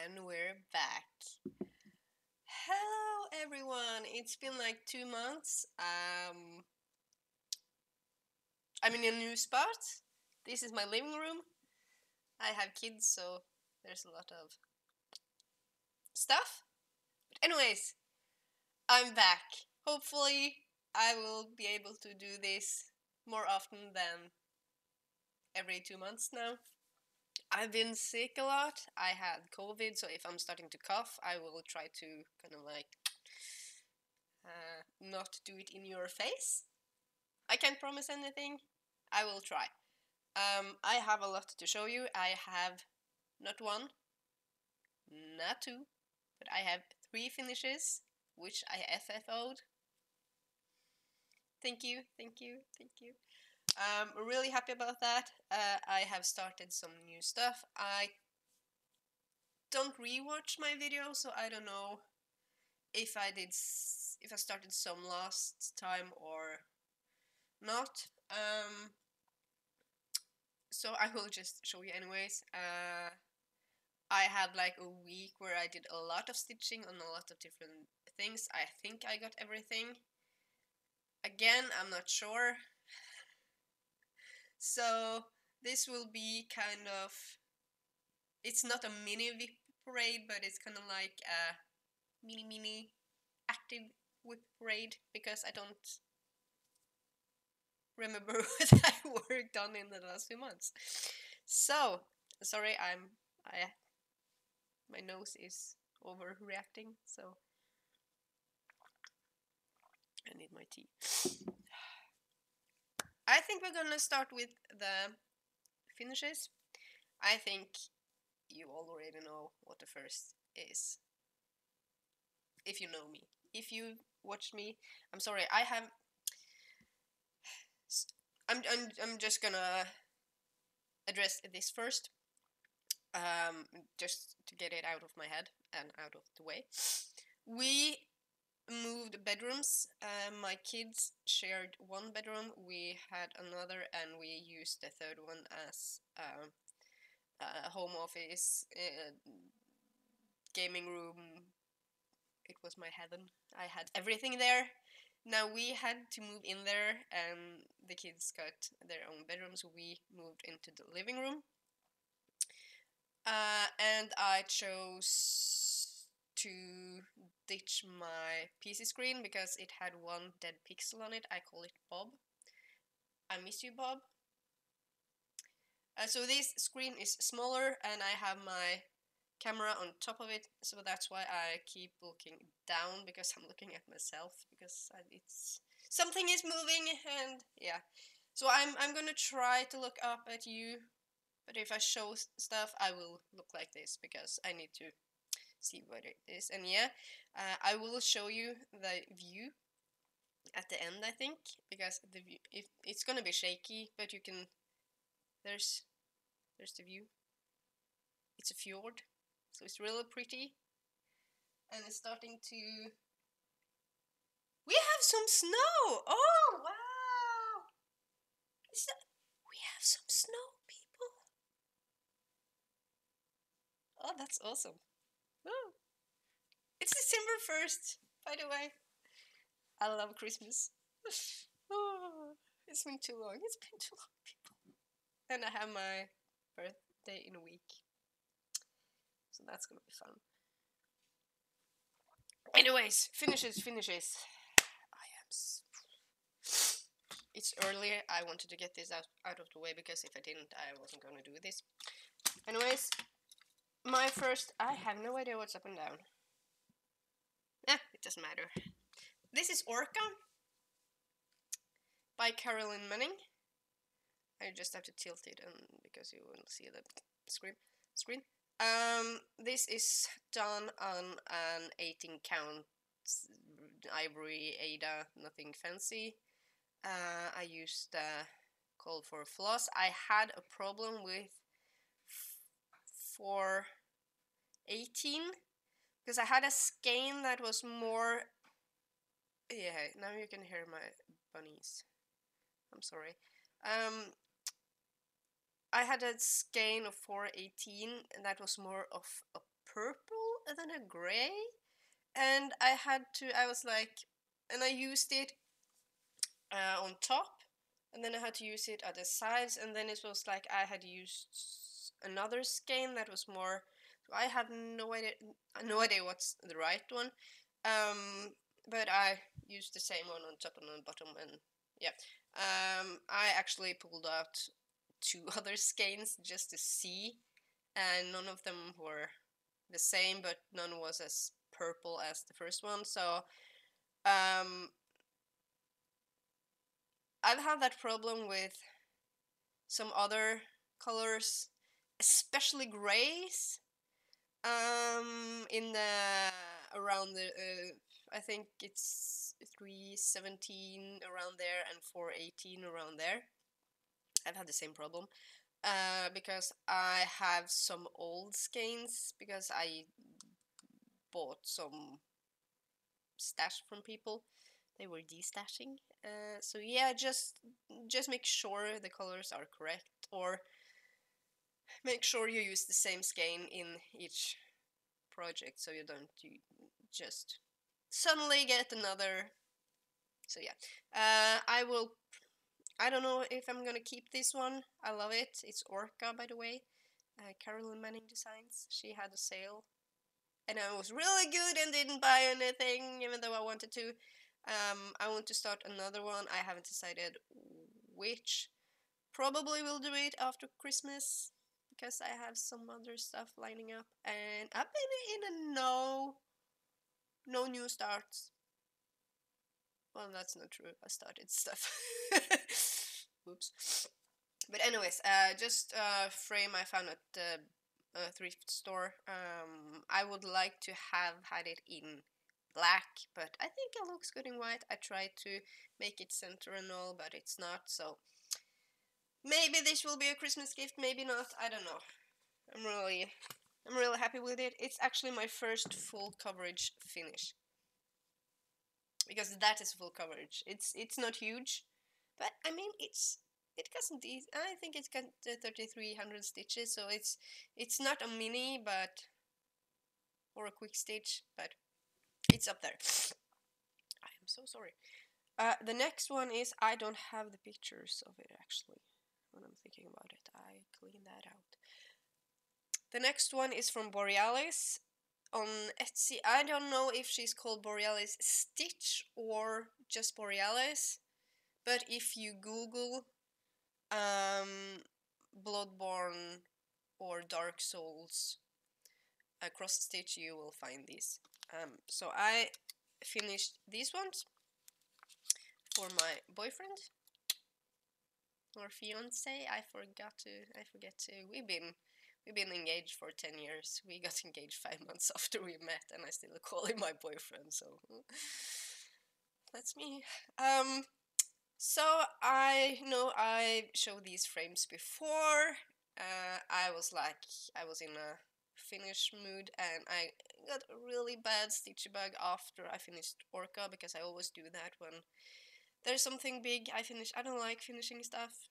And we're back. Hello everyone. It's been like 2 months. I'm in a new spot. This is my living room. I have kids, so there's a lot of stuff. But anyways, I'm back. Hopefully I will be able to do this more often than every 2 months now. I've been sick a lot. I had COVID, so if I'm starting to cough, I will try to kind of like not do it in your face. I can't promise anything. I will try. I have a lot to show you. I have not one, not two, but I have 3 finishes, which I FFO'd. Thank you, thank you, thank you. Really happy about that. I have started some new stuff. I don't rewatch my videos, so I don't know if I started some last time or not. So I will just show you anyways. I had like a week where I did a lot of stitching on a lot of different things. I think I got everything. Again, I'm not sure. So this will be kind of, it's not a mini whip parade, but it's kind of like a mini active whip parade, because I don't remember what I worked on in the last few months. So sorry, my nose is overreacting, so I need my tea. I think we're gonna start with the finishes. I think you already know what the first is, if you know me. If you watch me, I'm sorry. I'm just gonna address this first, just to get it out of my head and out of the way. We moved bedrooms. My kids shared one bedroom. We had another, and we used the third one as home office, gaming room. It was my heaven. I had everything there. Now we had to move in there, and the kids got their own bedrooms. We moved into the living room. And I chose to ditch my PC screen because it had one dead pixel on it. I call it Bob. I miss you, Bob. So this screen is smaller, and I have my camera on top of it, so that's why I keep looking down, because I'm looking at myself, because it's something is moving, and yeah. So I'm gonna try to look up at you, but if I show stuff, I will look like this, because I need to see what it is. And yeah, I will show you the view at the end, I think, because the view, if it's gonna be shaky, but you can, there's the view. It's a fjord, so it's really pretty, and it's starting to. We have some snow! Oh wow! We have some snow, people. Oh, that's awesome. Oh. It's December 1st, by the way. I love Christmas. Oh, it's been too long. It's been too long, people. And I have my birthday in a week, so that's gonna be fun. Anyways, finishes. It's earlier. I wanted to get this out of the way, because if I didn't, I wasn't gonna do this. Anyways, my first. I have no idea what's up and down. It doesn't matter. This is Orca by Carolyn Manning. I just have to tilt it, because you will see the screen. This is done on an 18 count ivory Ada, nothing fancy. I used call for floss. I had a problem with 418, because I had a skein that was more. Yeah, now you can hear my bunnies. I'm sorry. I had a skein of 418, and that was more of a purple and then a gray, and I was like, and I used it on top, and then I had to use it at the sides, and then it was like I had used another skein that was more. So I have no idea what's the right one, but I used the same one on top and on bottom, and yeah, I actually pulled out 2 other skeins just to see, and none of them were the same, but none was as purple as the first one. So I've had that problem with some other colors, especially grays. In the around the I think it's 317 around there and 418 around there. I've had the same problem because I have some old skeins because I bought some stash from people. They were destashing. So yeah, just make sure the colors are correct, or make sure you use the same skein in each project, so you don't just suddenly get another. So yeah, I don't know if I'm gonna keep this one. I love it. It's Orca, by the way. Carolyn Manning Designs. She had a sale, and I was really good and didn't buy anything, even though I wanted to. I want to start another one. I haven't decided which. Probably will do it after Christmas because I have some other stuff lining up, and I've been in a no new starts. Well, that's not true. I started stuff. Oops. But anyways, just frame I found at the thrift store. I would like to have had it in black, but I think it looks good in white. I tried to make it center and all, but it's not. So maybe this will be a Christmas gift. Maybe not. I don't know. I'm really happy with it. It's actually my first full coverage finish, because that is full coverage. It's not huge, but I mean it doesn't. I think it's got 3,300 stitches, so it's not a mini, but or a quick stitch, but it's up there. I am so sorry. The next one is, I don't have the pictures of it actually. When I'm thinking about it, I clean that out. The next one is from Borealis on Etsy. I don't know if she's called Borealis Stitch or just Borealis, but if you Google Bloodborne or Dark Souls cross stitch, you will find these. So I finished these ones for my boyfriend or fiance. I forget to. We've been engaged for 10 years. We got engaged 5 months after we met, and I still call him my boyfriend, so that's me. So I know I showed these frames before. I was in a finish mood, and I got a really bad stitchy bug after I finished Orca, because I always do that when there's something big. I don't like finishing stuff.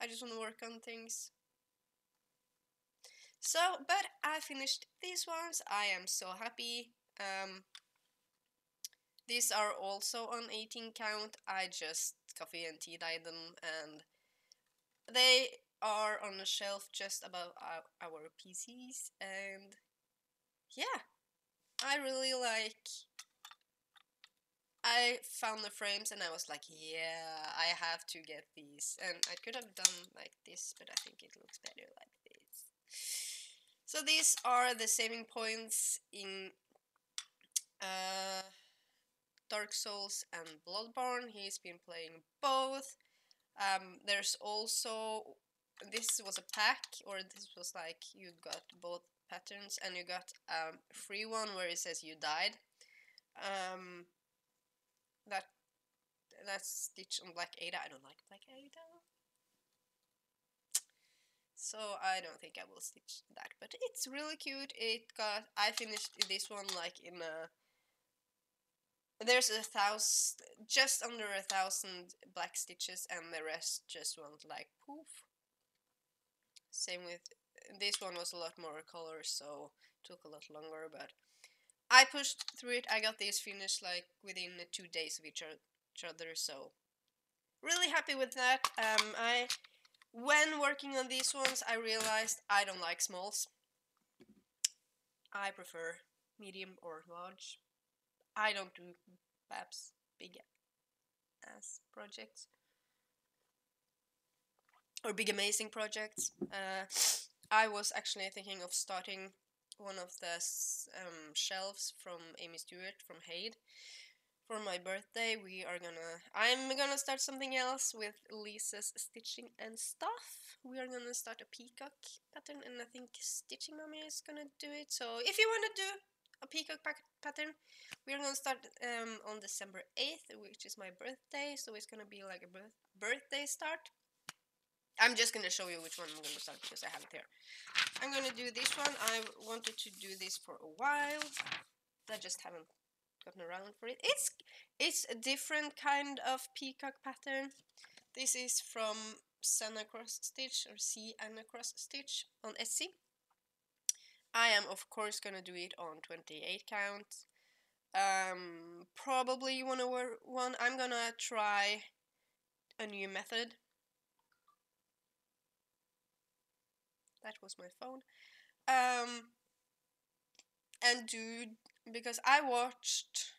I just want to work on things. So, but I finished these ones. I am so happy. These are also on 18 count. I just coffee and tea dyed them, and they are on the shelf just above our PCs. And yeah, I found the frames and I was like, yeah, I have to get these. And I could have done like this, but I think it looks better like this. So these are the saving points in Dark Souls and Bloodborne. He's been playing both. There's also, this was a pack, or this was like you got both patterns, and you got a free one where it says you died. That's stitched on Black Ada. I don't like Black Ada, so I don't think I will stitch that, but it's really cute. I finished this one like in a, there's just under 1,000 black stitches, and the rest just went like poof. Same with this one was a lot more colors, so it took a lot longer, but I pushed through it. I got these finished like within 2 days of each other, so really happy with that. When working on these ones, I realized I don't like smalls. I prefer medium or large. I don't do perhaps big ass projects or big amazing projects. I was actually thinking of starting one of the shelves from Amy Stewart from Hade. For my birthday, I'm gonna start something else with Lisa's stitching and stuff. We are gonna start a peacock pattern, and I think Stitching Mommy is gonna do it. So if you wanna do a peacock pattern, we are gonna start on December 8th, which is my birthday. So it's gonna be like a birthday start. I'm just gonna show you which one I'm gonna start because I have it here. I'm gonna do this one. I wanted to do this for a while. I just haven't gotten around for it. It's a different kind of peacock pattern. This is from Senna Cross Stitch or C Anna Cross Stitch on Etsy. I am of course gonna do it on 28 count. Probably one. I'm gonna try a new method. That was my phone. And do, because I watched.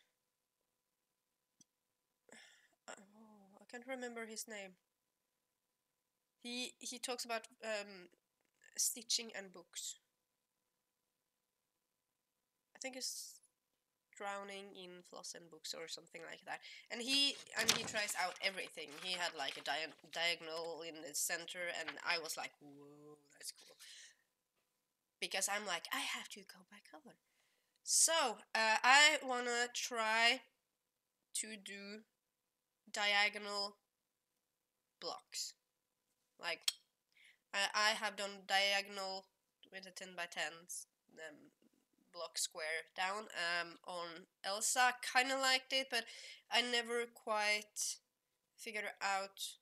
Oh, I can't remember his name. He talks about stitching and books. I think it's Drowning in Floss and Books or something like that. And he tries out everything. He had like a diagonal in the center, and I was like, whoa, that's cool. Because I'm like, I have to go by color. So I wanna try to do diagonal blocks. Like I have done diagonal with a 10 by 10s block square down on Elsa. Kind of liked it, but I never quite figured out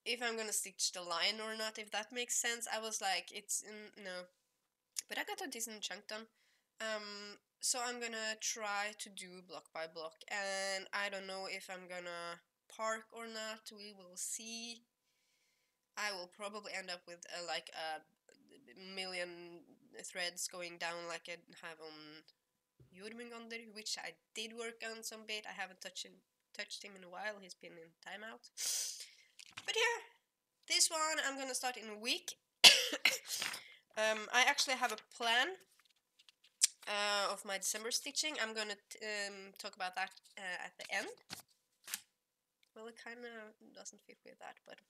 if I'm gonna stitch the line or not, if that makes sense. I was like, no. But I got a decent chunk done. So I'm gonna try to do block by block, and I don't know if I'm gonna park or not. We will see. I will probably end up with like a million threads going down like I have on Jormungandr, which I did work on some bit. I haven't touched him in a while. He's been in timeout. But yeah, this one I'm gonna start in a week. I actually have a plan of my December stitching. I'm gonna talk about that at the end. Well, it kind of doesn't fit with that, but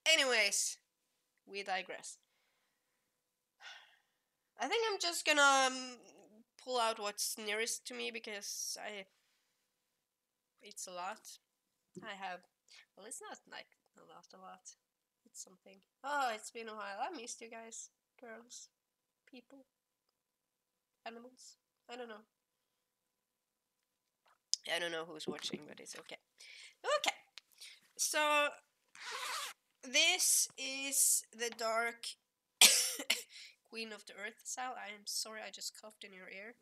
anyways, we digress. I think I'm just gonna pull out what's nearest to me because it's a lot. I have, well, it's not like a lot. It's something. Oh, it's been a while. I missed you guys, girls, people, animals. I don't know. I don't know who's watching, but it's okay. Okay, so this is the dark Queen of the Earth, Sal. I am sorry, I just coughed in your ear.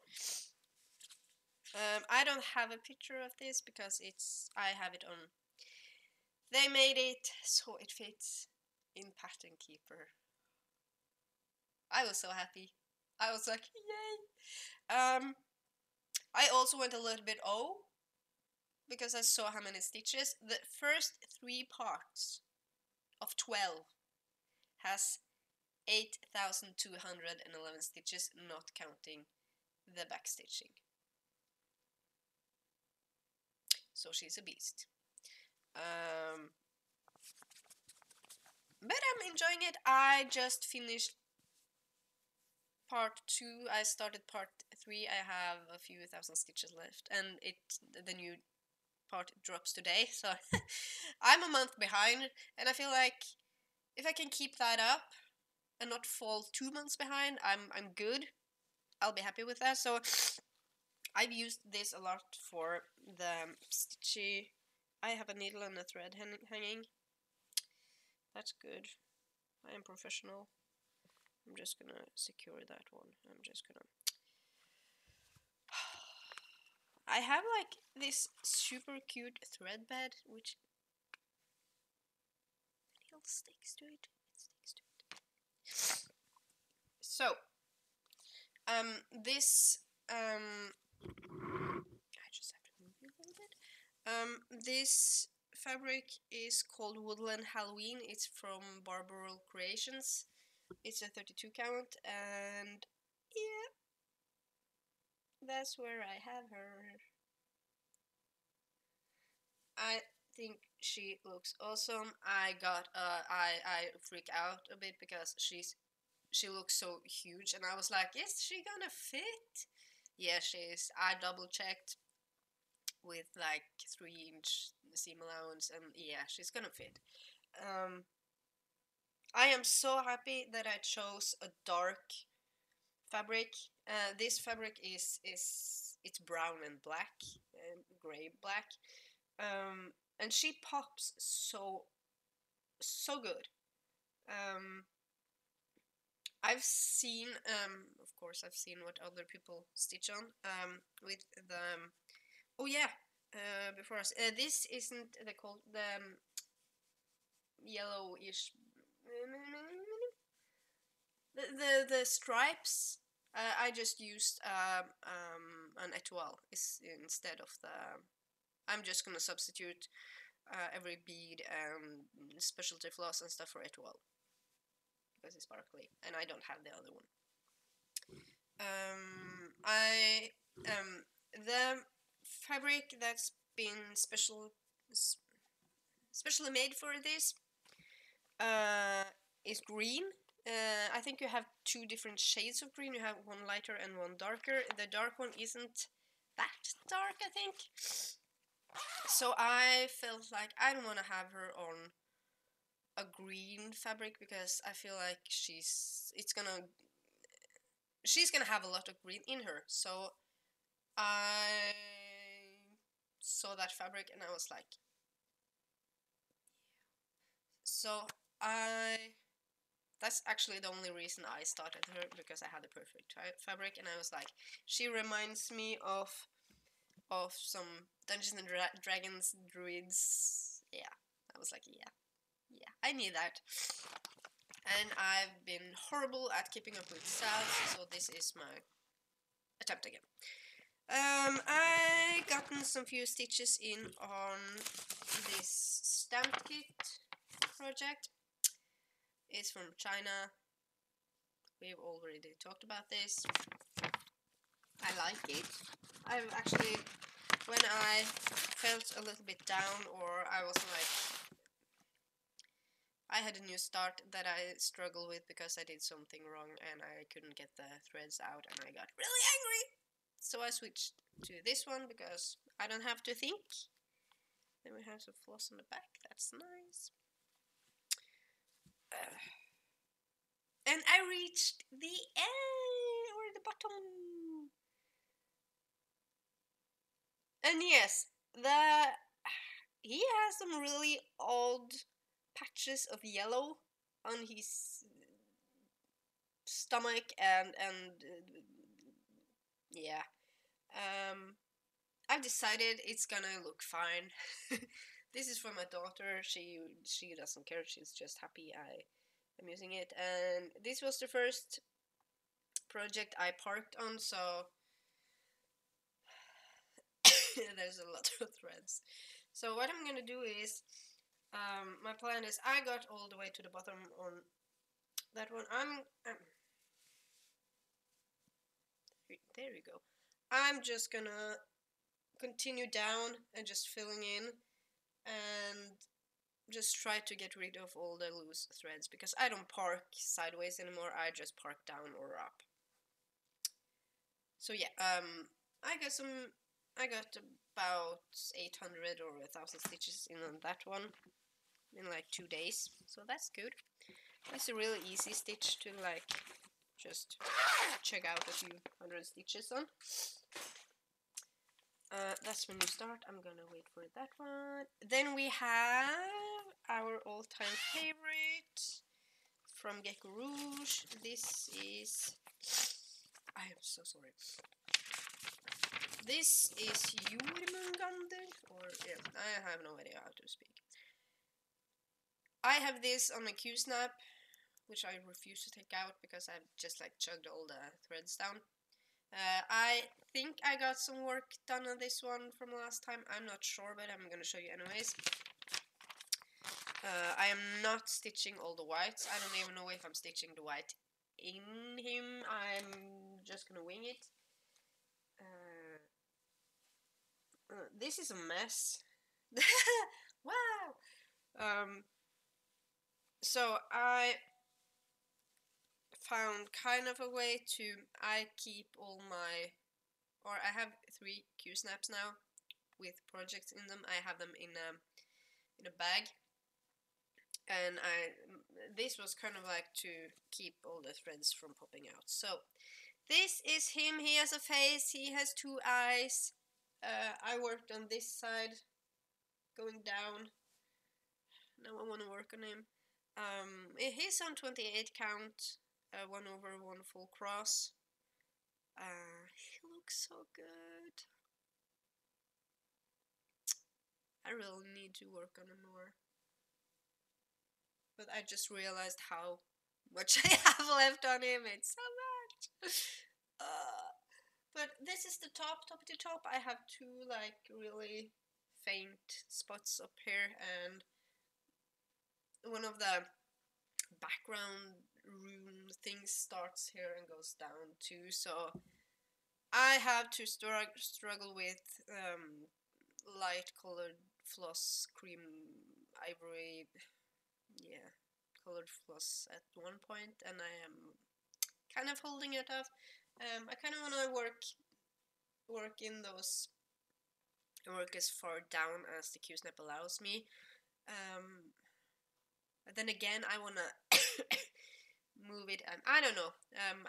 I don't have a picture of this because I have it on. They made it so it fits in Pattern Keeper. I was so happy. I was like, yay! I also went a little bit because I saw how many stitches. The first 3 parts of 12 has 8,211 stitches, not counting the back stitching. So she's a beast. But I'm enjoying it. I just finished part 2. I started part 3. I have a few thousand stitches left, and the new part drops today. So I'm a month behind, and I feel like if I can keep that up and not fall 2 months behind, I'm good. I'll be happy with that. So I've used this a lot for the stitchy. I have a needle and a thread hanging. That's good. I am professional. I'm just gonna secure that one. I'm just gonna... I have like this super cute thread bed, which still sticks to it. It sticks to it. So, this, I just have to move it a little bit. This fabric is called Woodland Halloween. It's from Barbaral Creations. It's a 32 count, and yeah, that's where I have her. I think she looks awesome. I freak out a bit because she looks so huge, and I was like, is she gonna fit? Yeah, she is. I double checked with like 3-inch seam allowance, and yeah, she's gonna fit. I am so happy that I chose a dark fabric. This fabric is it's brown and black, and gray black, and she pops so good. I've seen, of course, I've seen what other people stitch on with the. Oh yeah, before us, this isn't the cold the yellowish. The stripes. I just used an étoile instead of the. I'm just gonna substitute every bead and specialty floss and stuff for étoile because it's sparkly, and I don't have the other one. The fabric that's been specially made for this is green. I think you have 2 different shades of green. You have one lighter and one darker. The dark one isn't that dark, I think. So I felt like I don't want to have her on a green fabric because I feel like she's gonna have a lot of green in her. So I saw that fabric and I was like, so that's actually the only reason I started her, because I had the perfect fabric, and I was like, she reminds me of some Dungeons and Dragons druids. Yeah, I was like, yeah, I need that. And I've been horrible at keeping up with stats, so this is my attempt again. I gotten some few stitches in on this stamp kit project. It's from China. We've already talked about this. I like it. I've actually, when I felt a little bit down, or I was like, I had a new start that I struggled with because I did something wrong and I couldn't get the threads out, and I got really angry. So I switched to this one because I don't have to think. Then we have some floss on the back. That's nice. And I reached the end, or the bottom. And yes, he has some really odd patches of yellow on his stomach and yeah. I've decided it's gonna look fine. This is for my daughter. She doesn't care. She's just happy I'm using it. And this was the first project I parked on, so there's a lot of threads. So what I'm gonna do is, my plan is, I got all the way to the bottom on that one. There you go. I'm just gonna continue down and just filling in and just try to get rid of all the loose threads, because I don't park sideways anymore. I just park down or up. So yeah, I got about 800 or 1,000 stitches in on that one in like 2 days, so that's good. That's a really easy stitch to like just check out a few hundred stitches on. That's when you start. I'm gonna wait for that one. Then we have our all-time favorite from Gecko Rouge. This is... I am so sorry. This is Jormungandr, or yeah, I have no idea how to speak. I have this on my Q-snap, which I refuse to take out because I've just like chugged all the threads down. I think I got some work done on this one from last time. I'm not sure, but I'm gonna show you anyways. I am not stitching all the whites. I don't even know if I'm stitching the white in him. I'm just gonna wing it. This is a mess. Wow! So I found kind of a way to... I keep all my... Or I have 3 Q-snaps now with projects in them. I have them in a bag. And this was kind of like to keep all the threads from popping out. So this is him. He has a face. He has 2 eyes. I worked on this side, going down. Now I want to work on him. He's on 28 count, 1/1 full cross. He looks so good. I really need to work on him more. But I just realized how much I have left on him. It's so much. But this is the top to top. I have 2 like really faint spots up here, and one of the background room things starts here and goes down too. So I have to struggle with light colored floss, cream ivory, yeah, colored floss at one point, and I am kind of holding it up. I kind of want to work in those, work as far down as the Q-snap allows me. But then again, I want to move it, and I don't know.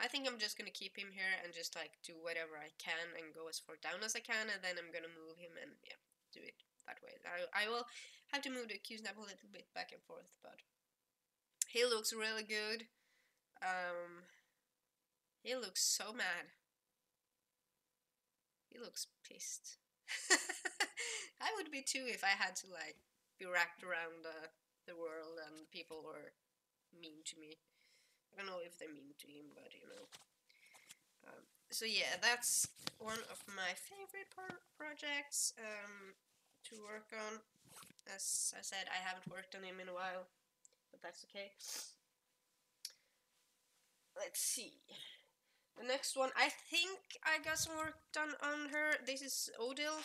I think I'm just gonna keep him here and just like do whatever I can and go as far down as I can, and then I'm gonna move him and yeah, do it that way. I will have to move the Q-snap a little bit back and forth, but he looks really good. He looks so mad. He looks pissed. I would be too if I had to like be wrapped around the world and people were mean to me. I don't know if they're mean to him, but you know. So yeah, that's one of my favorite projects to work on. As I said, I haven't worked on him in a while, but that's okay. Let's see. The next one, I think I got some work done on her. This is Odile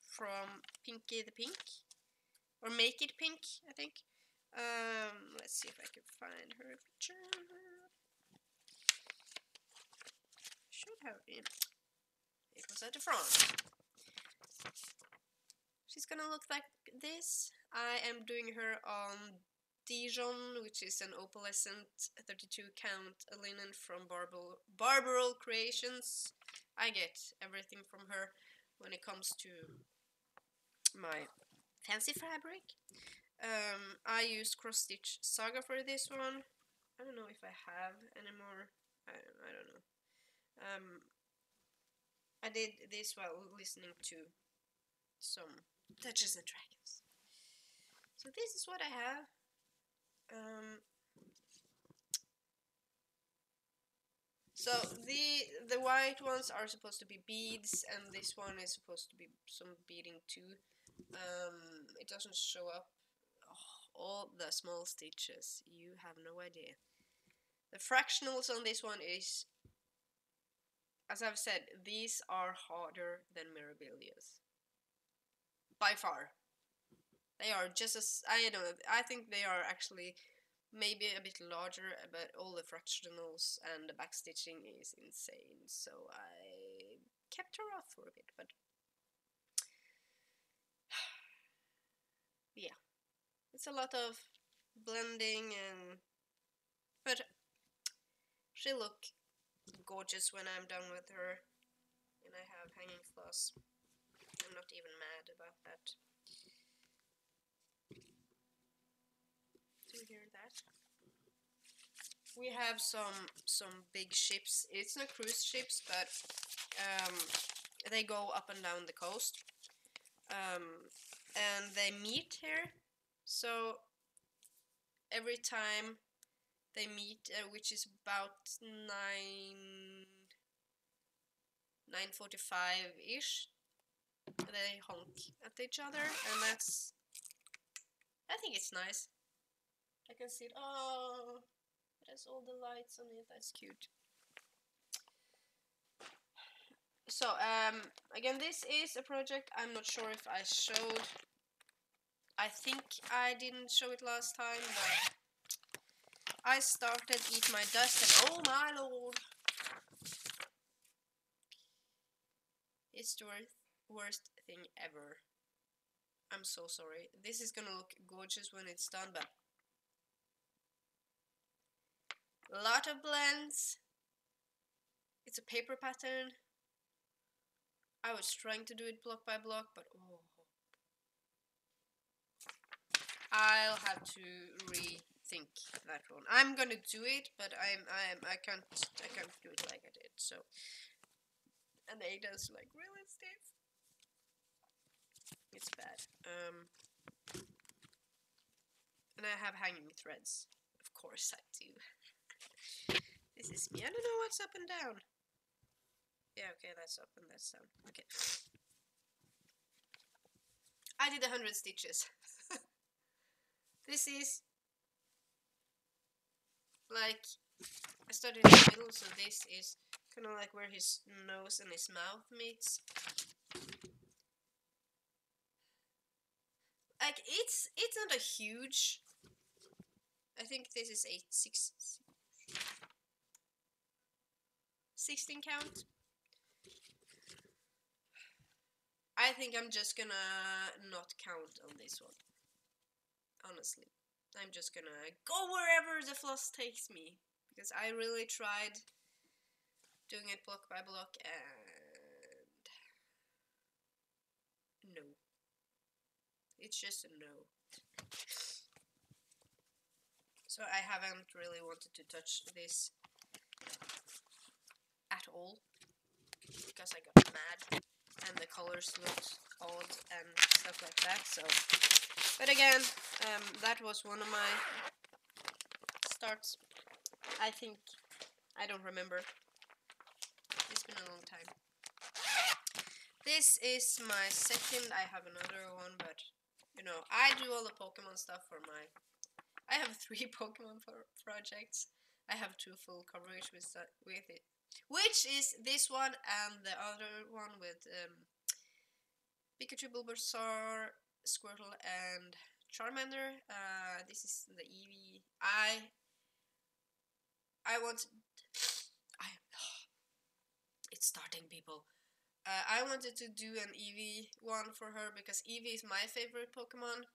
from Pinky the Pink, or Make It Pink, I think. Let's see if I can find her picture. Should have been. It was at the front. She's gonna look like this. I am doing her on Dijon, which is an opalescent 32 count linen from Barbaro Creations. I get everything from her when it comes to my fancy fabric. I used cross stitch Saga for this one. I don't know if I have anymore. I don't know. I did this while listening to some Dungeons and Dragons. So this is what I have. So the white ones are supposed to be beads, and this one is supposed to be some beading too. It doesn't show up. Oh, all the small stitches, you have no idea. The fractionals on this one is, as I've said, these are harder than Mirabilia's. By far. They are just as, I don't know, I think they are actually maybe a bit larger, but all the fractionals and the backstitching is insane, so I kept her off for a bit, but yeah, it's a lot of blending, but she'll look gorgeous when I'm done with her, and I have hanging floss. I'm not even mad about that. hear that? We have some big ships. It's not cruise ships, but they go up and down the coast, and they meet here. So every time they meet, which is about 9:45 ish, they honk at each other, and I think it's nice. I can see it. Oh, it has all the lights on it. That's cute. So again, this is a project I'm not sure if I showed. I think I didn't show it last time, but I started Eat My Dust, and oh my lord, it's the worst thing ever. I'm so sorry. This is gonna look gorgeous when it's done, but a lot of blends. It's a paper pattern. I was trying to do it block by block, but oh, I'll have to rethink that one. I'm gonna do it, but I can't do it like I did. So, and Ada's like really stiff. It's bad. And I have hanging threads. Of course I do. This is me. I don't know what's up and down. Yeah, okay, that's up and that's down. Okay. I did 100 stitches. This is like, I started in the middle, so this is kind of like where his nose and his mouth meets. Like, it's not a huge, I think this is a 16 count. I think I'm just gonna not count on this one. Honestly, I'm just gonna go wherever the floss takes me, because I really tried doing it block by block, and no. It's just a no. So I haven't really wanted to touch this at all, because I got mad and the colors looked odd and stuff like that. So, but again, that was one of my starts. I think, I don't remember. It's been a long time. This is my second. I have another one, but you know, I do all the Pokemon stuff for my. I have 3 Pokemon projects. I have 2 full coverage with it, which is this one and the other one with Pikachu, Bulbasaur, Squirtle, and Charmander. This is the Eevee. I want. It's starting, people. I wanted to do an Eevee one for her because Eevee is my favorite Pokemon.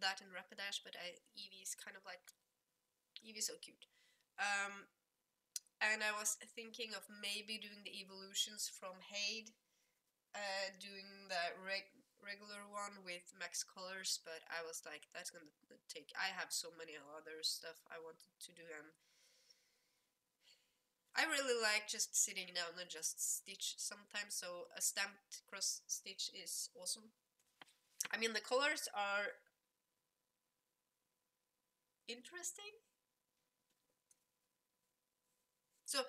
That and Rapidash, but Eevee is kind of like, Eevee is so cute. And I was thinking of maybe doing the evolutions from Haid, doing the regular one with max colors, but I was like, that's gonna take. I have so many other stuff I wanted to do, and I really like just sitting down and just stitch sometimes. So a stamped cross stitch is awesome. I mean, the colors are interesting. So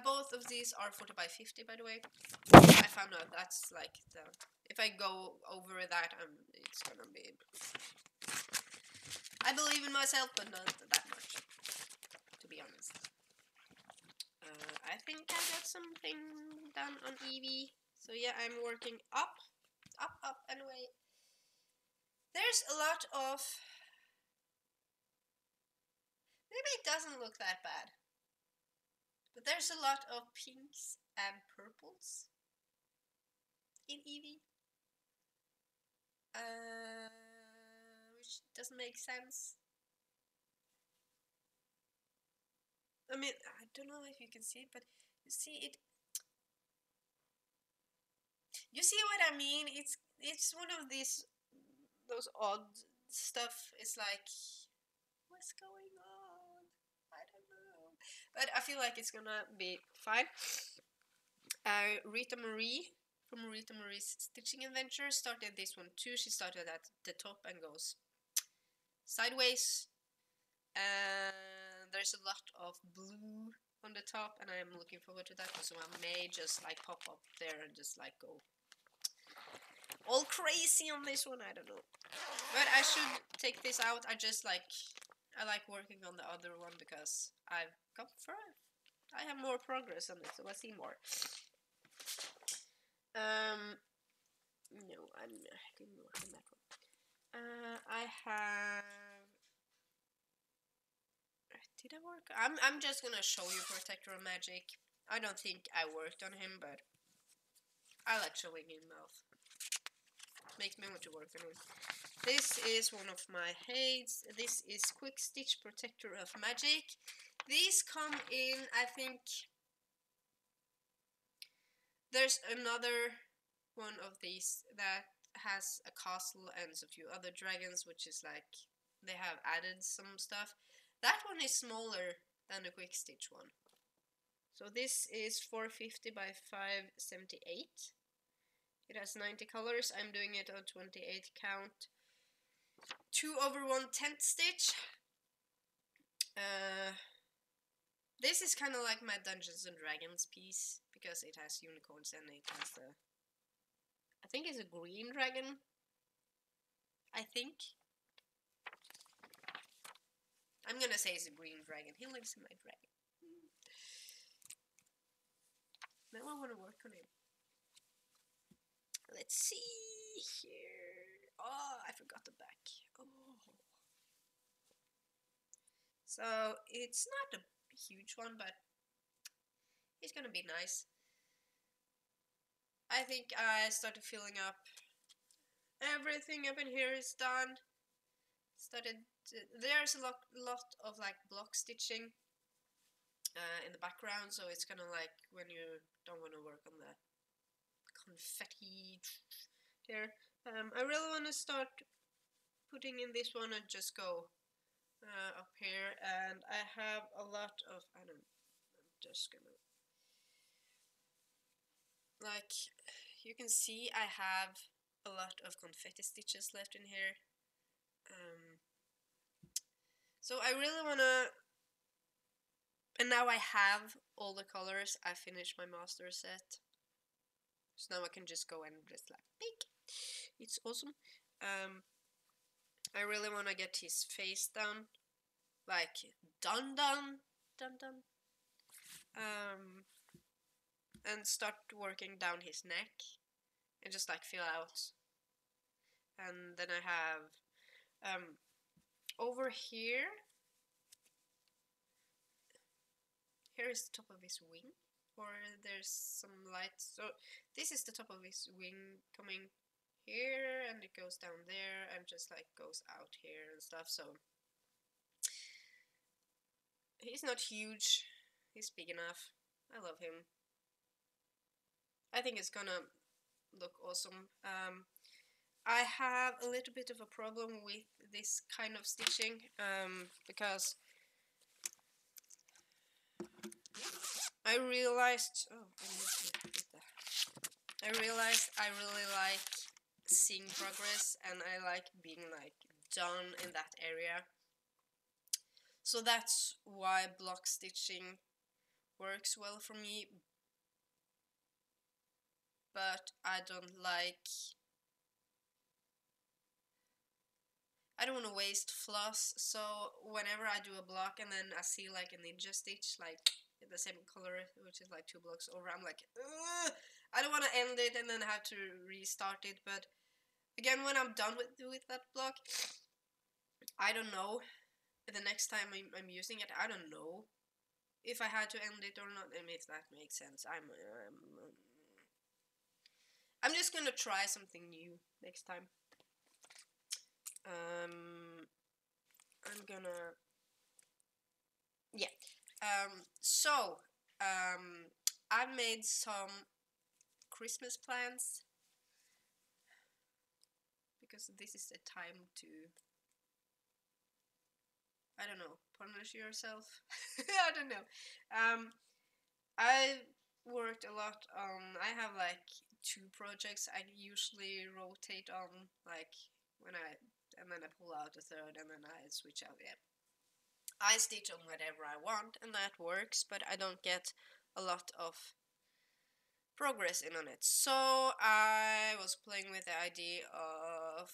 both of these are 40 by 50, by the way. I found out that's like the, if I go over that, it's gonna be. I believe in myself, but not that much, to be honest. I think I got something done on Eevee. So yeah, I'm working up, anyway. There's a lot of. Maybe it doesn't look that bad. But there's a lot of pinks and purples in Eevee. Which doesn't make sense. I mean, I don't know if you can see it, but you see it. You see what I mean? It's one of those odd stuff. It's like, is going on? I don't know. But I feel like it's gonna be fine. Rita Marie from Rita Marie's Stitching Adventure started this one too. She started at the top and goes sideways. And there's a lot of blue on the top, and I'm looking forward to that. So I may just like pop up there and just like go all crazy on this one. I don't know, but I should take this out. I like working on the other one because I've got further. I have more progress on it, so I see more. No, I didn't work on that one. I have. Did I work? I'm just gonna show you Protector of Magic. I don't think I worked on him, but I like showing him off. Makes me want to work on him. This is one of my hates. This is Quick Stitch Protector of Magic. These come in, I think. There's another one of these that has a castle and a few other dragons, which is like they have added some stuff. That one is smaller than the Quick Stitch one. So this is 450 by 578. It has 90 colors. I'm doing it on 28 count. 2/1/10 stitch. This is kind of like my Dungeons and Dragons piece because it has unicorns and it has the. I think it's a green dragon. I think. I'm gonna say it's a green dragon. He lives in my dragon. Now I want to work on him. Let's see here. Oh, I forgot the back. Oh. So it's not a huge one, but it's gonna be nice. I think I started filling up. Everything up in here is done. There's a lot of like block stitching in the background, so it's kind of like when you don't want to work on the confetti here. I really want to start putting in this one and just go up here, and I have a lot of, I'm just gonna, like, you can see I have a lot of confetti stitches left in here. So I really wanna, and now I have all the colors. I finished my master set, so now I can just go and just like pick. It's awesome. I really want to get his face done, like done, and start working down his neck and just like fill out. And then I have over here. Here is the top of his wing, or there's some light. So this is the top of his wing coming here, and it goes down there, and just like goes out here and stuff. So he's not huge. He's big enough. I love him. I think it's gonna look awesome. I have a little bit of a problem with this kind of stitching because I realized. Oh, I realized I really like seeing progress, and I like being like done in that area. So that's why block stitching works well for me. But I don't want to waste floss, so whenever I do a block and then I see like a ninja stitch like in the same color, which is like 2 blocks over, I'm like, ugh! I don't want to end it and then have to restart it. But again, when I'm done with that block, I don't know, the next time I'm using it, I don't know if I had to end it or not, and if that makes sense. I'm just gonna try something new next time. I'm gonna, yeah. I've made some Christmas plans because this is the time to I don't know, punish yourself. I don't know. I worked a lot on. I have like 2 projects I usually rotate on, like when I and then I pull out a third and then I switch out. Yeah, I stitch on whatever I want and that works, but I don't get a lot of progress in on it. So I was playing with the idea of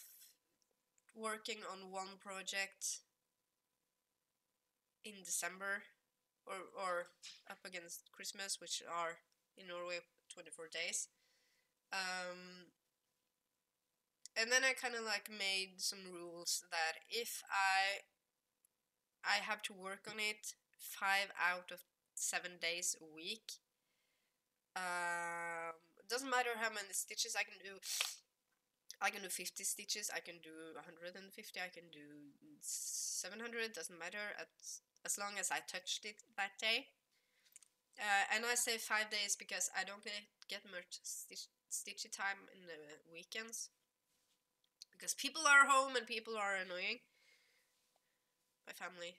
working on one project in December or up against Christmas, which are in Norway 24 days. And then I kind of like made some rules that if I have to work on it 5 out of 7 days a week. Doesn't matter how many stitches I can do. I can do 50 stitches. I can do 150. I can do 700. Doesn't matter as long as I touched it that day. And I say 5 days because I don't get much stitchy time in the weekends. Because people are home and people are annoying. My family,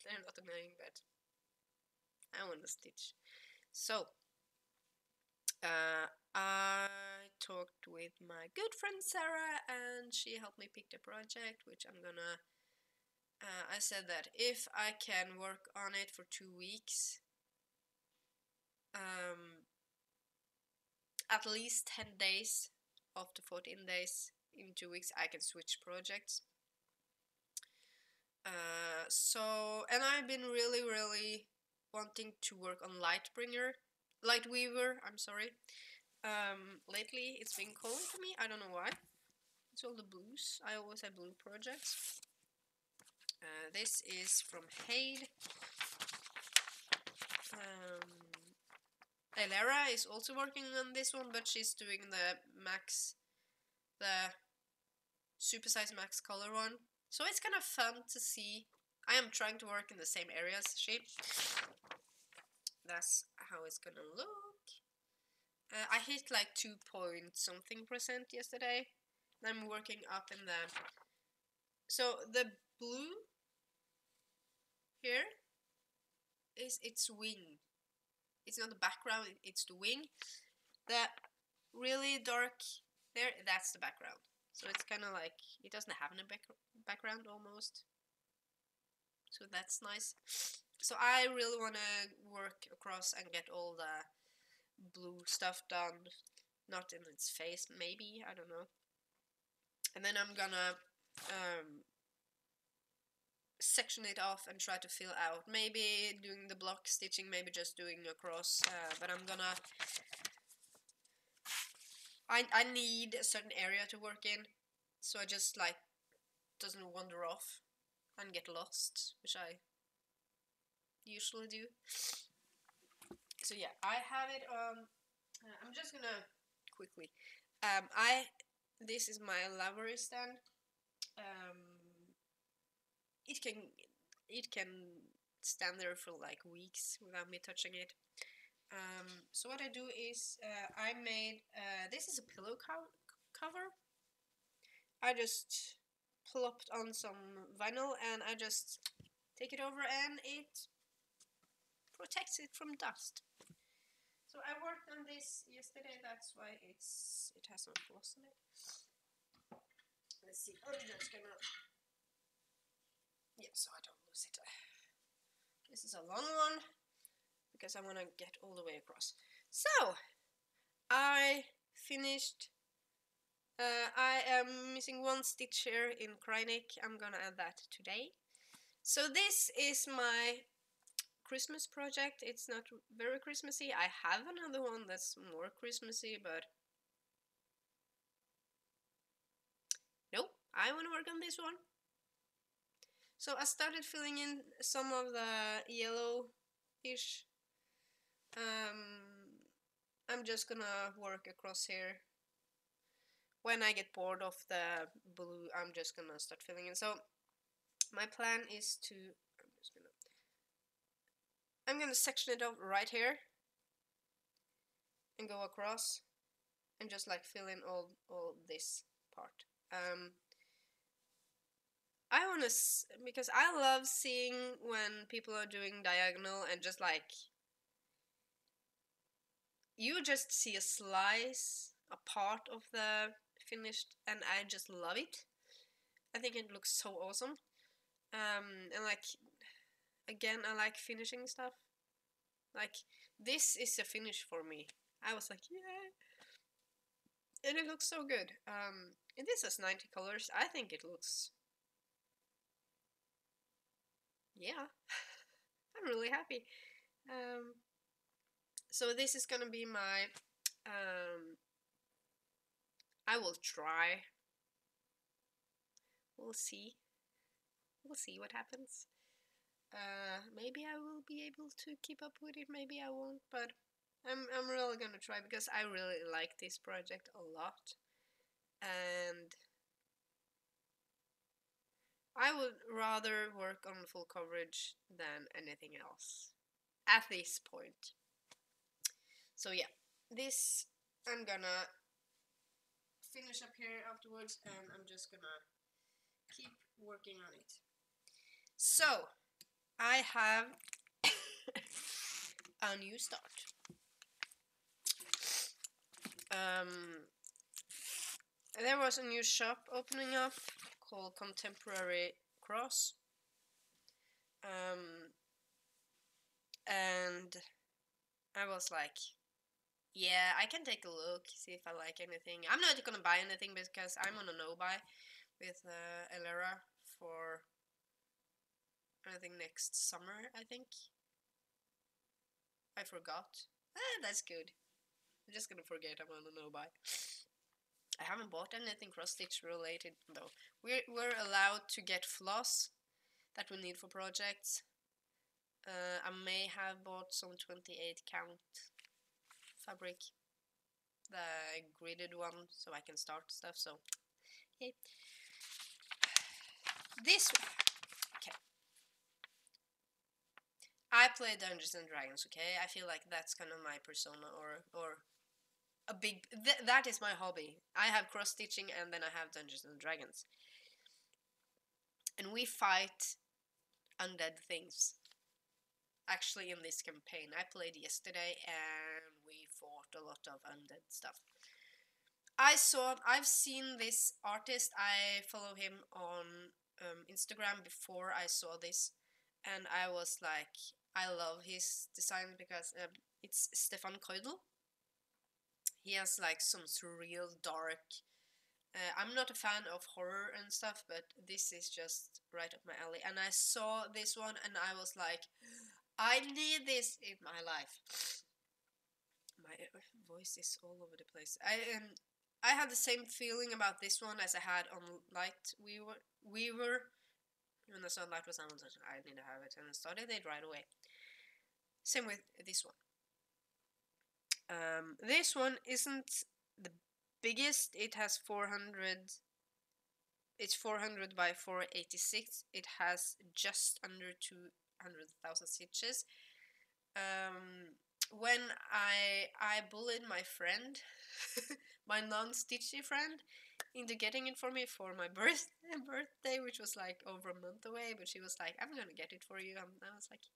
they're not annoying, but I want to stitch. So, I talked with my good friend Sarah and she helped me pick the project, which I'm gonna... I said that if I can work on it for 2 weeks, at least 10 days of the 14 days in 2 weeks, I can switch projects. And I've been really wanting to work on Lightweaver, I'm sorry. Lately it's been calling for me, I don't know why. It's all the blues, I always have blue projects. This is from Hade. Elera is also working on this one, but she's doing the supersize max color one. So it's kind of fun to see. I am trying to work in the same area as she. That's how it's gonna look. I hit like 2-point-something% yesterday. I'm working up in the... So the blue here is its wing. It's not the background, it's the wing. The really dark there, that's the background. So it's kind of like, it doesn't have any background almost. So that's nice. So I really want to work across and get all the blue stuff done. Not in its face, maybe, I don't know. And then I'm gonna section it off and try to fill out. Maybe doing the block stitching, maybe just doing across. But I'm gonna... I need a certain area to work in, so I just like doesn't wander off and get lost, which I usually do. So yeah, I have it on... I'm just gonna quickly... This is my library stand. It can stand there for like weeks without me touching it. So what I do is I made... this is a pillow cover. I just plopped on some vinyl and I just take it over and it protects it from dust. So I worked on this yesterday, that's why it has some floss on it. Let's see, I'm just gonna... Yeah, so I don't lose it. This is a long one because I want to get all the way across. So I finished. I am missing 1 stitch here in Krynic. I'm gonna add that today. So this is my Christmas project. It's not very Christmassy. I have another one that's more Christmassy, but nope, I want to work on this one. So I started filling in some of the yellow-ish. I'm just gonna work across here. When I get bored of the blue, I'm just gonna start filling in. So my plan is to... I'm gonna section it up right here and go across and just like fill in all this part. I want because I love seeing when people are doing diagonal and just like you just see a slice, a part of the finished, and I just love it. I think it looks so awesome. And like again, I like finishing stuff. Like this is a finish for me. I was like, yeah, and it looks so good. And this has 90 colors. I think it looks, yeah, I'm really happy. Um, so this is gonna be my, I will try. We'll see. We'll see what happens. Maybe I will be able to keep up with it. Maybe I won't. But I'm really gonna try because I really like this project a lot, and I would rather work on full coverage than anything else at this point. So yeah, this I'm gonna finish up here afterwards, and I'm just gonna keep working on it. So I have a new start. There was a new shop opening up called Contemporary Cross. And I was like, yeah, I can take a look, see if I like anything. I'm not gonna buy anything because I'm on a no-buy with Elera for, I think, next summer, I think. I forgot. That's good. I'm just gonna forget I'm on a no-buy. I haven't bought anything cross-stitch related though. We're allowed to get floss that we need for projects. I may have bought some 28 count fabric, the gridded one, so I can start stuff. So, yay. This, okay. I play Dungeons and Dragons. Okay, I feel like that's kind of my persona, or a big. That is my hobby. I have cross stitching, and then I have Dungeons and Dragons, and we fight undead things. Actually, in this campaign, I played yesterday, and we fought a lot of undead stuff. I've seen this artist. I follow him on Instagram before I saw this, and I was like, I love his design because it's Stefan Keudel. He has like some surreal dark. I'm not a fan of horror and stuff, but this is just right up my alley. And I saw this one, and I was like, I need this in my life. My voice is all over the place. I had the same feeling about this one as I had on Light Weaver. When I saw Light was on, I need to have it, and I started it right away. Same with this one. This one isn't the biggest. It has 400. It's 400 by 486. It has just under 200,000 stitches. When I bullied my friend, my non-stitchy friend, into getting it for me for my birthday, which was like over a month away, but she was like, I'm gonna get it for you, and I was like,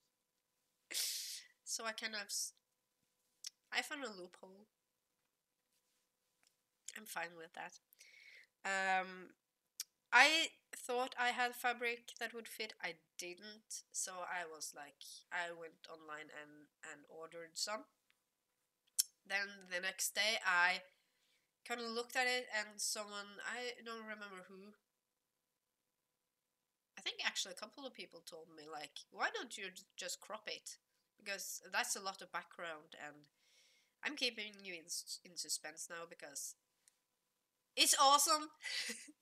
so I found a loophole. I'm fine with that. I thought I had fabric that would fit. I didn't, so I was like, I went online and ordered some. Then the next day I kind of looked at it, and someone, I don't remember who, I think actually a couple of people told me like, why don't you just crop it, because that's a lot of background, and I'm keeping you in suspense now because it's awesome.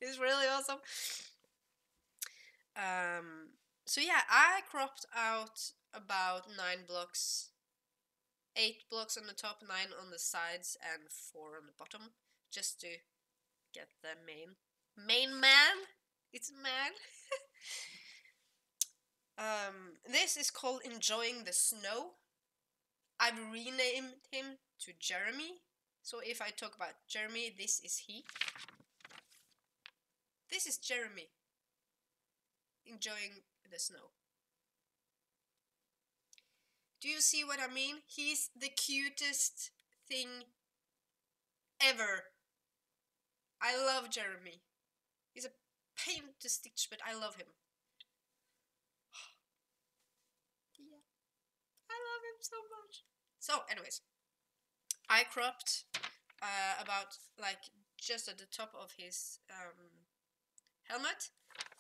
It's really awesome. So yeah, I cropped out about 9 blocks, 8 blocks on the top, 9 on the sides, and 4 on the bottom, just to get the main man. It's a man. This is called Enjoying the Snow. I've renamed him to Jeremy. So if I talk about Jeremy, this is he. This is Jeremy. enjoying the snow. Do you see what I mean? He's the cutest thing ever. I love Jeremy. He's a pain to stitch, but I love him. Yeah, I love him so much. So, anyways, I cropped about like just at the top of his helmet.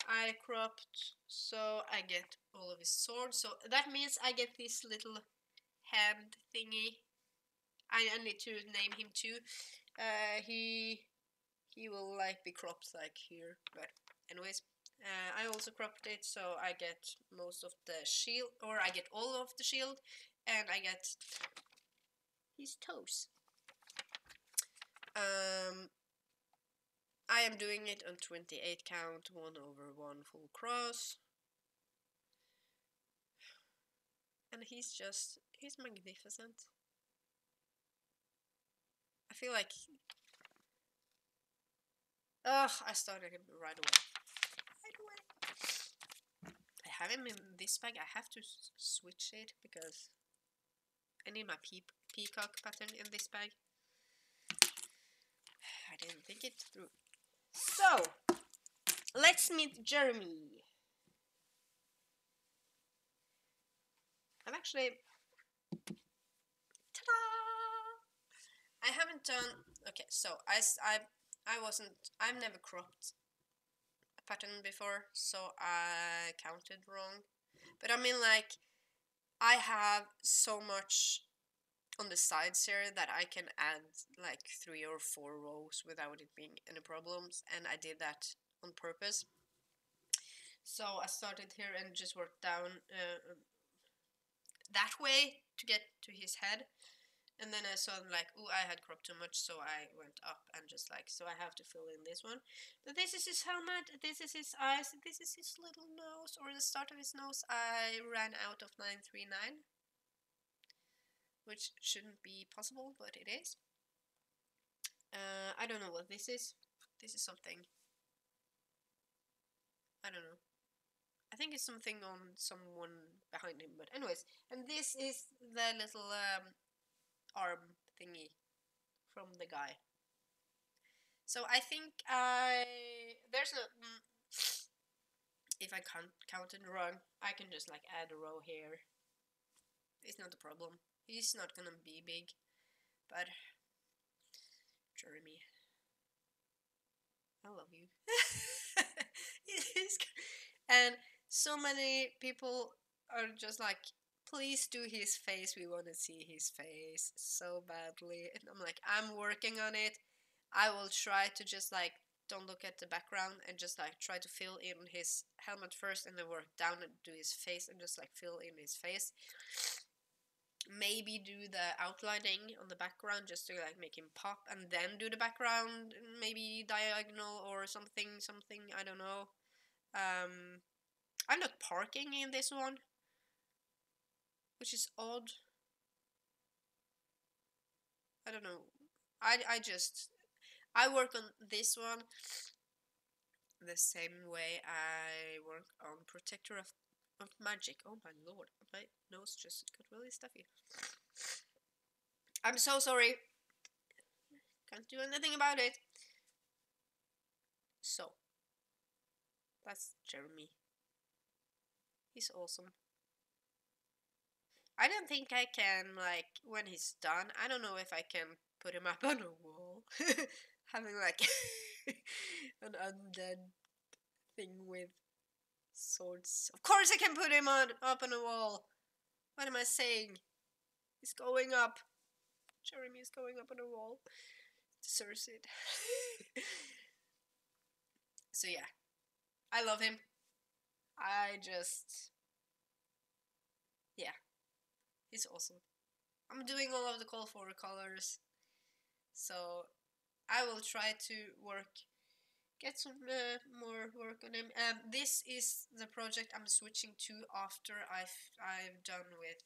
I cropped so I get all of his swords. So that means I get this little hand thingy. I need to name him too. He will like be cropped like here, but anyways, I also cropped it so I get most of the shield, or I get all of the shield, and I get his toes. I am doing it on 28 count, 1/1 full cross. And he's magnificent. I feel like, I started him right away. I have him in this bag. I have to switch it because I need my peacock pattern in this bag. I didn't think it through. So, let's meet Jeremy. I'm actually... Ta-da! I haven't done... Okay, so I've never cropped a pattern before, so I counted wrong. But I mean, like, I have so much on the sides here that I can add like 3 or 4 rows without it being any problems, and I did that on purpose. So I started here and just worked down that way to get to his head, and then I saw like, oh, I had cropped too much, so I went up and just like, so I have to fill in this one. But this is his helmet, this is his eyes, this is his little nose, or the start of his nose. I ran out of 939, which shouldn't be possible, but it is. I don't know what this is. This is something. I don't know. I think it's something on someone behind him, but anyways. And this is the little arm thingy from the guy. So I think there's no... if I counted wrong, I can just like add a row here. It's not a problem. He's not gonna be big, but Jeremy, I love you. And so many people are just like, please do his face, we want to see his face so badly. And I'm like, I'm working on it. I will try to just like don't look at the background and just like try to fill in his helmet first, and then work down and do his face and just like fill in his face. Maybe do the outlining on the background just to like make him pop, and then do the background maybe diagonal or something, I don't know. I'm not parking in this one, which is odd. I don't know. I work on this one the same way I work on Protector of Magic. Oh my lord, my nose just got really stuffy. I'm so sorry. Can't do anything about it. So, that's Jeremy. He's awesome. I don't think I can, like, when he's done, I don't know if I can put him up on a wall. Having, like, an undead thing with swords. Of course I can put him up on a wall. What am I saying? He's going up. Jeremy is going up on a wall. Deserves it. So yeah. I love him. Yeah. He's awesome. I'm doing all of the call for colors. So I will try to get some more work on him. This is the project I'm switching to after I've done with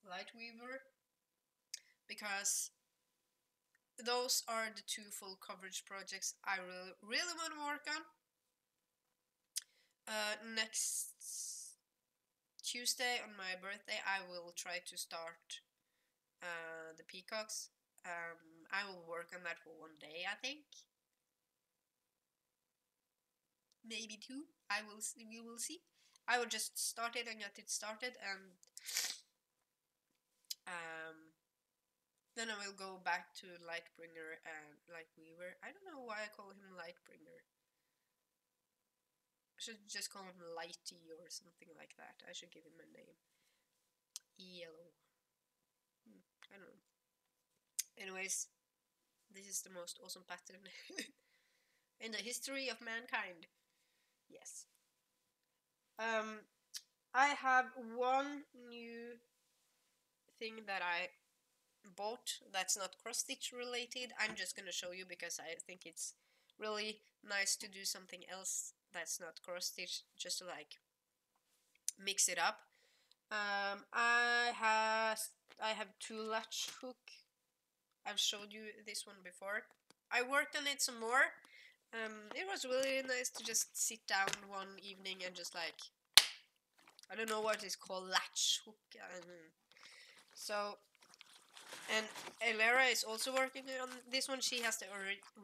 Lightweaver, because those are the 2 full coverage projects I really want to work on. Next Tuesday on my birthday, I will try to start the peacocks. I will work on that for one day, I think. Maybe two. I will. We will see. I will just start it and get it started, and then I will go back to Lightbringer and Lightweaver. I don't know why I call him Lightbringer. I should just call him Lighty or something like that. I should give him a name. Yellow. I don't know. Anyways, this is the most awesome pattern in the history of mankind. Yes. I have one new thing that I bought that's not cross stitch related. I'm just gonna show you because I think it's really nice to do something else that's not cross stitch, just to like mix it up. I have two latch hook. I've showed you this one before. I worked on it some more. It was really nice to just sit down one evening and just like, I don't know what it's called, latch hook. So, and Elera is also working on this one. She has the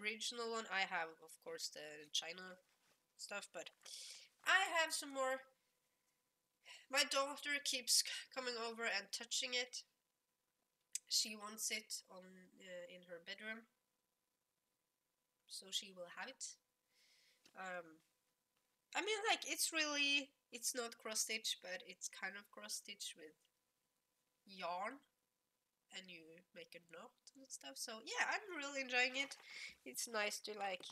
original one. I have, of course, the China stuff, but I have some more. My daughter keeps coming over and touching it. She wants it on in her bedroom, so she will have it. I mean, like, it's not cross stitch, but it's kind of cross stitch with yarn, and you make a knot and stuff. So yeah, I'm really enjoying it. It's nice to like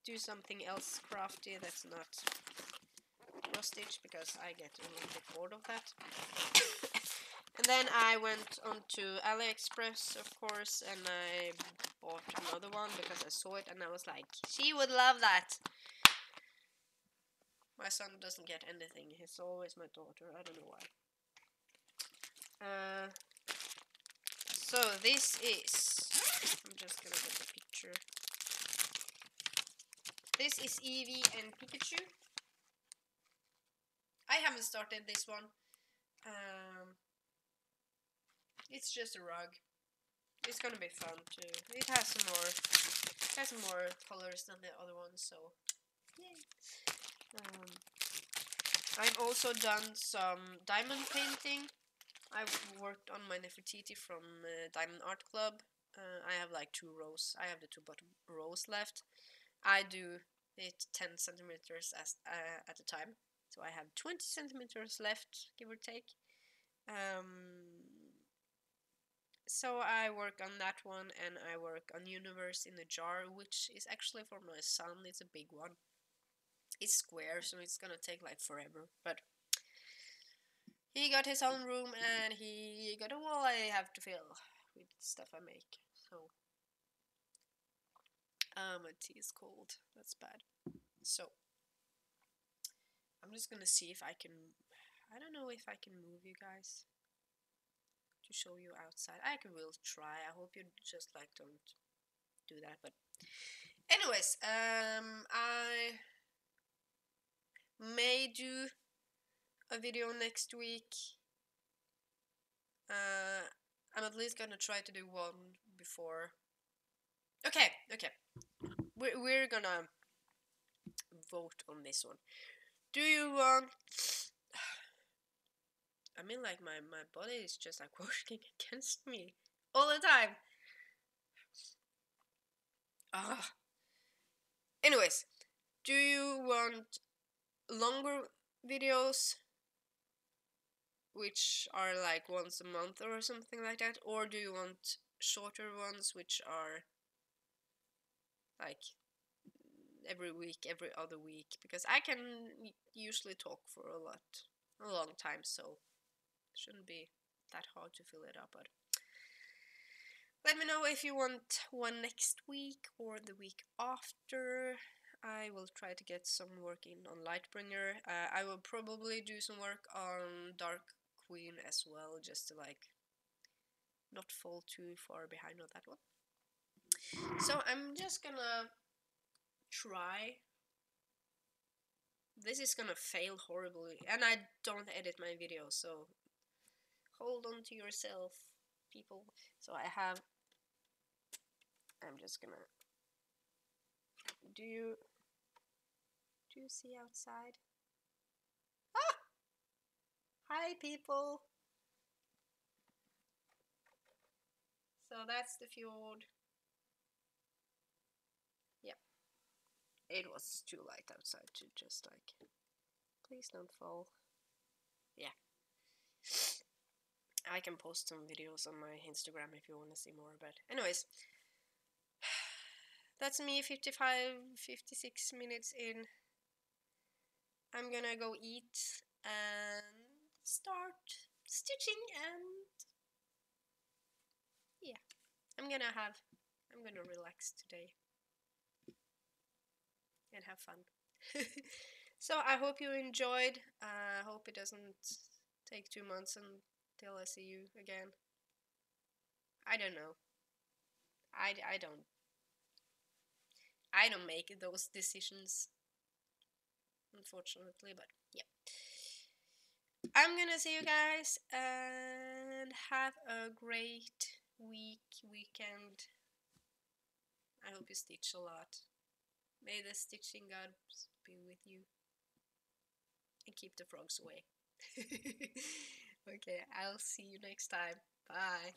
do something else crafty that's not cross stitch, because I get a little bit bored of that. And then I went on to AliExpress, of course, and I bought another one because I saw it and I was like, she would love that. My son doesn't get anything. He's always my daughter. I don't know why. So this is... I'm just gonna get the picture. This is Eevee and Pikachu. I haven't started this one. It's just a rug. It's gonna be fun too. It has some more colors than the other ones, so yay. I've also done some diamond painting. I've worked on my Nefertiti from Diamond Art Club. I have like 2 rows. I have the 2 bottom rows left. I do it 10 centimeters at a time. So I have 20 centimeters left, give or take. So I work on that one, and I work on Universe in a Jar, which is actually for my son. It's a big one. It's square, so it's gonna take like forever, but he got his own room and he got a wall I have to fill with stuff I make. So my tea is cold. That's bad. So I'm just gonna see if I can. I don't know if I can move you guys to show you outside. I will try. I hope you just like don't do that. But anyways, I may do a video next week. I'm at least gonna try to do one before. Okay. We're gonna vote on this one. Do you want... I mean, like, my body is just like working against me all the time. Anyways, do you want longer videos, which are like once a month or something like that, or do you want shorter ones, which are like every week, every other week? Because I can usually talk for a long time, so it shouldn't be that hard to fill it up. But let me know if you want one next week or the week after. I will try to get some work in on Lightbringer. I will probably do some work on Dark Queen as well, just to like not fall too far behind on that one. So I'm just gonna try This is gonna fail horribly, and I don't edit my videos, so hold on to yourself, people. So I'm just gonna. Do you see outside? Ah! Hi, people. So that's the fjord. Yeah, it was too light outside to just like. Please don't fall. Yeah. I can post some videos on my Instagram if you want to see more, but anyways, that's me 56 minutes in. I'm gonna go eat and start stitching, and yeah, I'm gonna relax today and have fun. So I hope you enjoyed. I hope it doesn't take 2 months until I see you again. I don't know. I don't make those decisions, unfortunately, but yeah. I'm gonna see you guys and have a great weekend. I hope you stitch a lot. May the stitching gods be with you and keep the frogs away. Okay, I'll see you next time. Bye.